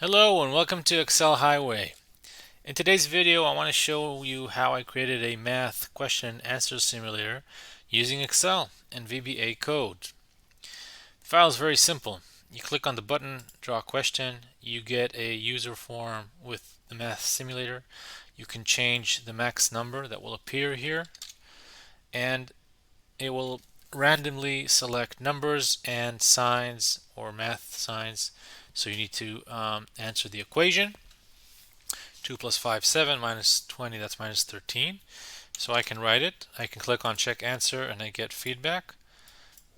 Hello and welcome to Excel Highway. In today's video I want to show you how I created a math question and answer simulator using Excel and VBA code. The file is very simple. You click on the button, draw a question, you get a user form with the math simulator. You can change the max number that will appear here, and it will randomly select numbers and signs or math signs. So you need to answer the equation. 2 plus 5, 7, minus 20, that's minus 13. So I can write it. I can click on check answer and I get feedback.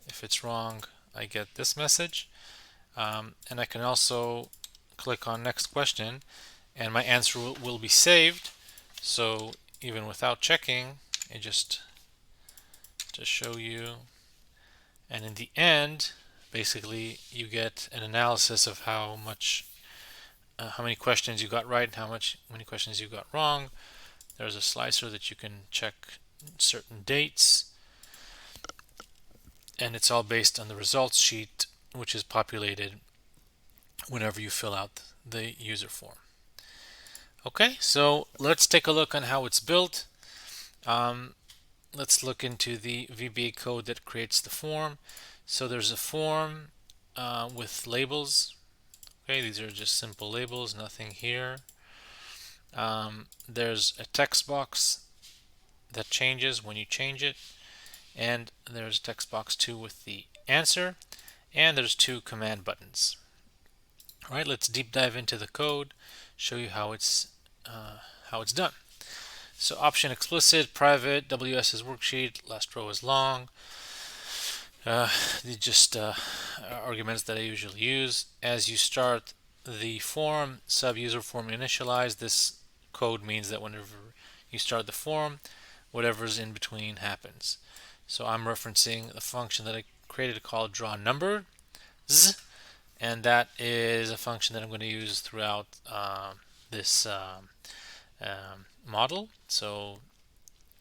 If it's wrong, I get this message. And I can also click on next question and my answer will be saved. So even without checking, it just to show you. And in the end, basically you get an analysis of how many questions you got right and many questions you got wrong. There's a slicer that you can check certain dates, and it's all based on the results sheet, which is populated whenever you fill out the user form. Okay, so let's take a look on how it's built. Let's look into the VBA code that creates the form. So there's a form with labels. Okay, these are just simple labels, nothing here. There's a text box that changes when you change it, and there's text box 2 with the answer, and there's 2 command buttons. All right, let's deep dive into the code, show you how it's done. So option explicit, private, WS is worksheet, last row is long. These just arguments that I usually use. As you start the form, sub user form initialize, this code means that whenever you start the form, whatever's in between happens. So I'm referencing the function that I created called draw numbers, and that is a function that I'm going to use throughout this model. So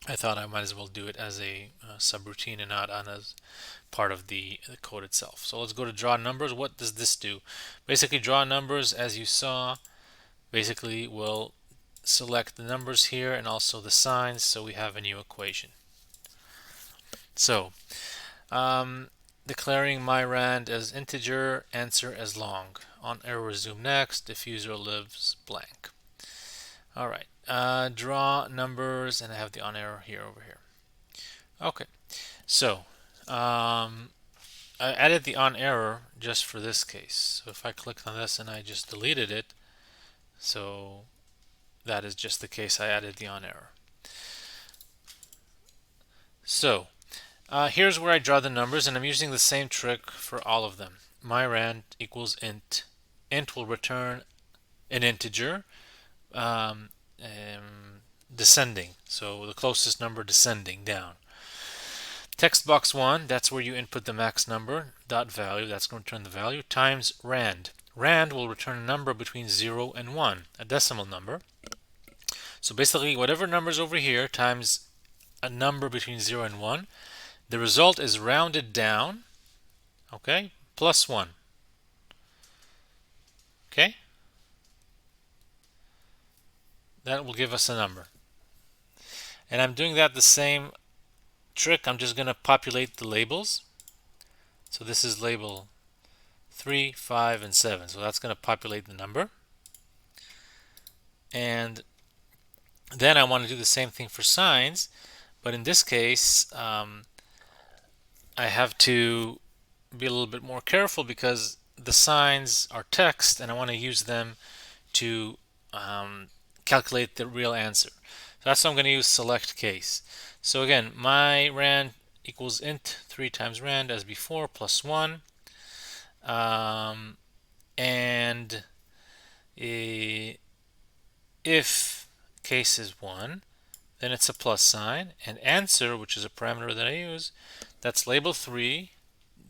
I thought I might as well do it as a subroutine and not as part of the code itself. So let's go to draw numbers. What does this do? Basically, draw numbers, as you saw, basically will select the numbers here and also the signs, so we have a new equation. So declaring myrand as integer, answer as long. On error resume next, if user lives blank. All right, draw numbers, and I have the on error here over here. Okay, so I added the on error just for this case. So if I clicked on this and I just deleted it, so that is just the case I added the on error. So here's where I draw the numbers, and I'm using the same trick for all of them. Myrand equals int. Int will return an integer descending, so the closest number descending down. Text box 1, that's where you input the max number, dot value, that's going to return the value, times rand. Rand will return a number between 0 and 1, a decimal number. So basically, whatever number is over here times a number between 0 and 1, the result is rounded down, okay, plus 1. Okay? That will give us a number. And I'm doing that the same trick. I'm just going to populate the labels. So this is label 3, 5, and 7. So that's going to populate the number. And then I want to do the same thing for signs. But in this case, I have to be a little bit more careful because the signs are text and I want to use them to calculate the real answer. So that's why I'm going to use select case. So again, my rand equals int 3 times rand as before plus 1. And if case is 1, then it's a plus sign. And answer, which is a parameter that I use, that's label 3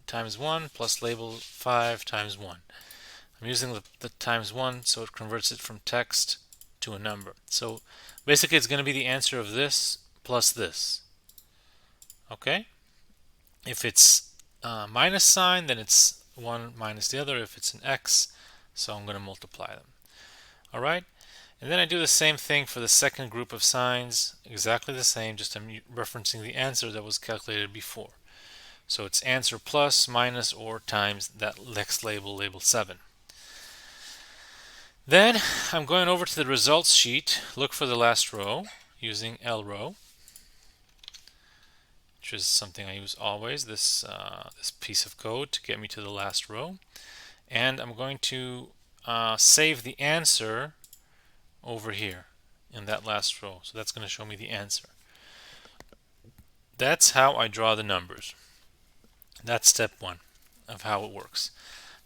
times 1 plus label 5 times 1. I'm using the times 1 so it converts it from text to a number. So basically it's going to be the answer of this plus this. Okay? If it's minus sign, then it's one minus the other. If it's an X so I'm going to multiply them. All right, and then I do the same thing for the second group of signs, exactly the same, just I'm referencing the answer that was calculated before. So it's answer plus, minus, or times that next label, label 7. Then I'm going over to the results sheet, look for the last row using LRow, which is something I use always, this piece of code to get me to the last row. And I'm going to save the answer over here in that last row. So that's going to show me the answer. That's how I draw the numbers. That's step 1 of how it works.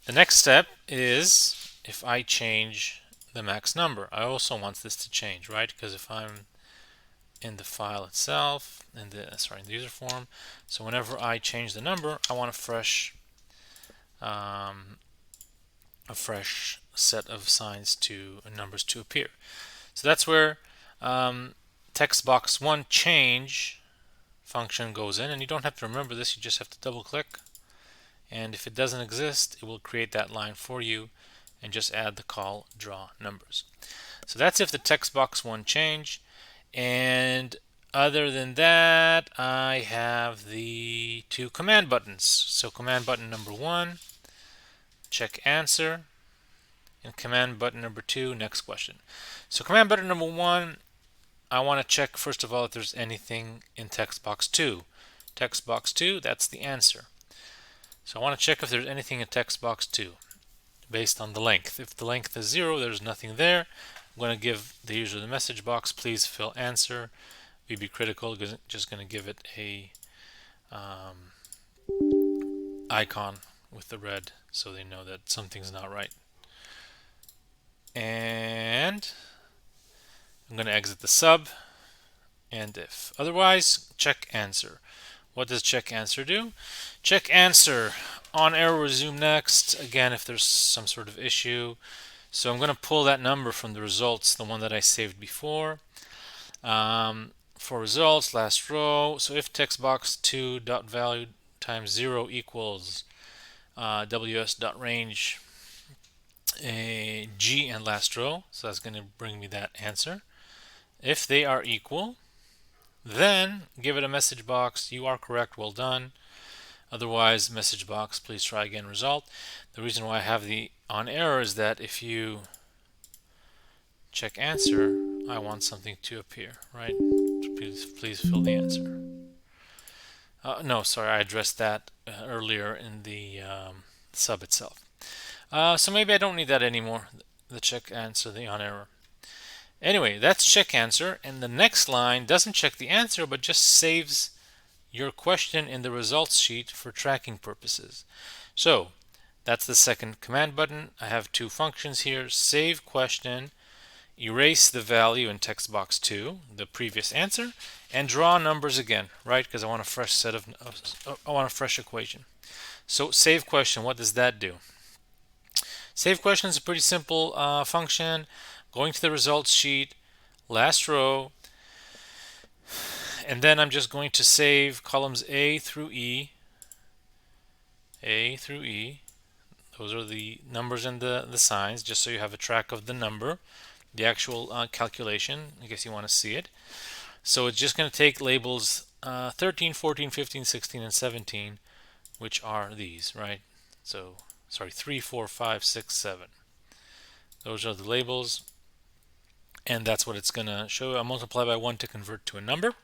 The next step is if I change the max number. I also want this to change, right? Because if I'm in the file itself, in the user form, so whenever I change the number, I want a fresh set of signs to numbers to appear. So that's where text box 1 change function goes in, and you don't have to remember this, you just have to double click, and if it doesn't exist, it will create that line for you and just add the call draw numbers. So that's if the text box 1 change. And other than that, I have the 2 command buttons. So command button number 1, check answer, and command button number 2, next question. So command button number 1, I want to check first of all if there's anything in text box 2. Text box 2, that's the answer. So I want to check if there's anything in text box 2 based on the length. If the length is 0, there's nothing there. I'm going to give the user the message box, please fill answer, VB critical, just going to give it a icon with the red so they know that something's not right. And I'm going to exit the sub and if. Otherwise, check answer. What does check answer do? Check answer, on error, resume next, again if there's some sort of issue. So I'm going to pull that number from the results, the one that I saved before. For results, last row, so if text box 2 dot value times 0 equals ws.range g and last row, so that's going to bring me that answer. If they are equal, then give it a message box, you are correct, well done. Otherwise, message box, please try again, result. The reason why I have the on error is that if you check answer, I want something to appear, right? Please fill the answer. No, sorry, I addressed that earlier in the sub itself. So maybe I don't need that anymore, the check answer, the on error. Anyway, that's check answer, and the next line doesn't check the answer, but just saves your question in the results sheet for tracking purposes. So that's the second command button. I have 2 functions here, save question, erase the value in text box 2, the previous answer, and draw numbers again, right? Because I want a fresh set of, I want a fresh equation. So save question, what does that do? Save question is a pretty simple function. Going to the results sheet, last row, and then I'm just going to save columns A through E. A through E. Those are the numbers and the signs, just so you have a track of the number, the actual calculation. I guess you want to see it. So it's just going to take labels 13, 14, 15, 16, and 17, which are these, right? So, sorry, 3, 4, 5, 6, 7. Those are the labels. And that's what it's going to show. I'll multiply by 1 to convert to a number.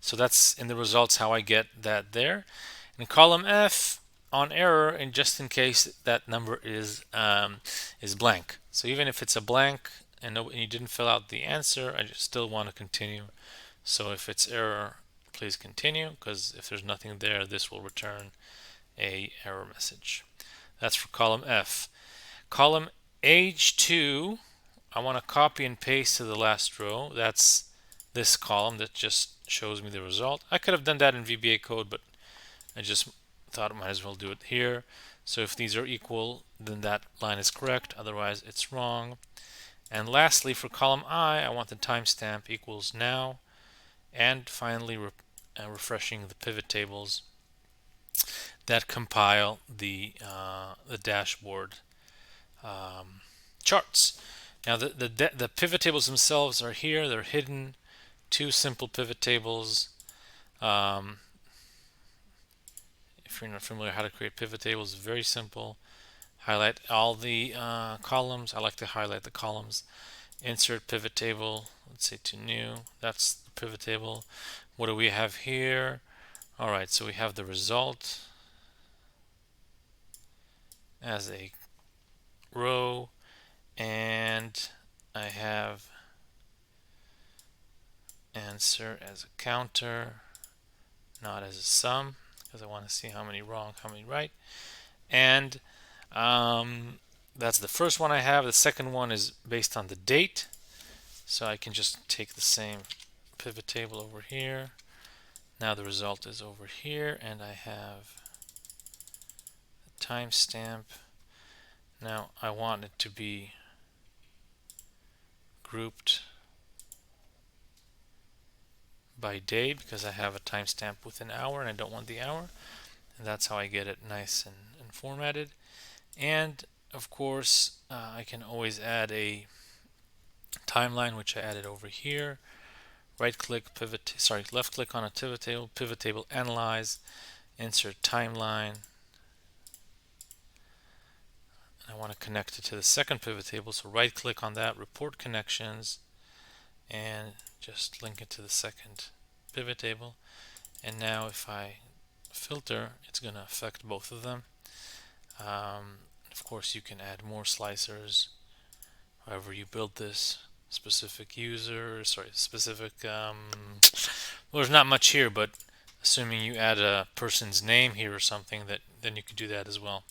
So that's in the results how I get that there. In column F, on error, and just in case that number is blank. So even if it's a blank and you didn't fill out the answer, I just still want to continue. So if it's error, please continue, because if there's nothing there, this will return a error message. That's for column F. Column H2, I want to copy and paste to the last row. That's this column that just shows me the result. I could have done that in VBA code, but I just thought I might as well do it here. So if these are equal, then that line is correct. Otherwise, it's wrong. And lastly, for column I want the timestamp equals now. And finally, refreshing the pivot tables that compile the dashboard charts. Now the pivot tables themselves are here. They're hidden. Two simple pivot tables. If you're not familiar how to create pivot tables, very simple. Highlight all the columns. I like to highlight the columns. Insert pivot table. Let's say to new. That's the pivot table. What do we have here? All right, so we have the result as a row, and I have answer as a counter, not as a sum, because I want to see how many wrong, how many right. And that's the first one I have. The second one is based on the date, so I can just take the same pivot table over here. Now the result is over here, and I have the timestamp. Now I want it to be grouped by day because I have a timestamp with an hour and I don't want the hour, and that's how I get it nice and formatted. And of course I can always add a timeline, which I added over here. Right click, left click on a pivot table, analyze, insert timeline. I want to connect it to the second pivot table, so right click on that, report connections, and just link it to the second pivot table. And now if I filter, it's going to affect both of them. Of course you can add more slicers however you build this. Specific user, specific well, there's not much here, but assuming you add a person's name here or something, that then you could do that as well.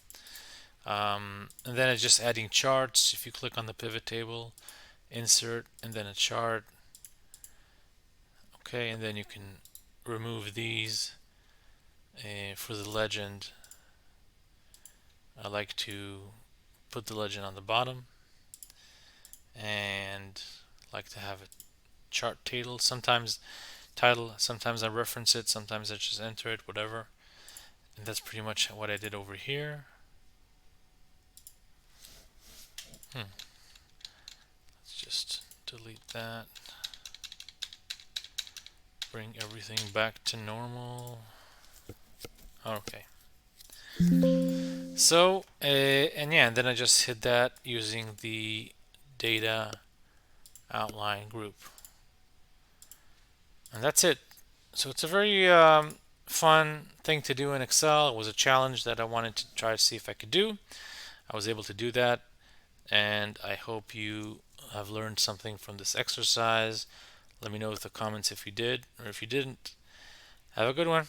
And then it's just adding charts. If you click on the pivot table, insert, and then a chart. Okay, and then you can remove these. For the legend, I like to put the legend on the bottom, and like to have a chart title. Sometimes I reference it, sometimes I just enter it, whatever. And that's pretty much what I did over here. Let's just delete that. Bring everything back to normal. Okay. So, and yeah, and then I just hid that using the data outline group. And that's it. So it's a very fun thing to do in Excel. It was a challenge that I wanted to try to see if I could do. I was able to do that, and I hope you have learned something from this exercise. Let me know in the comments if you did or if you didn't. Have a good one.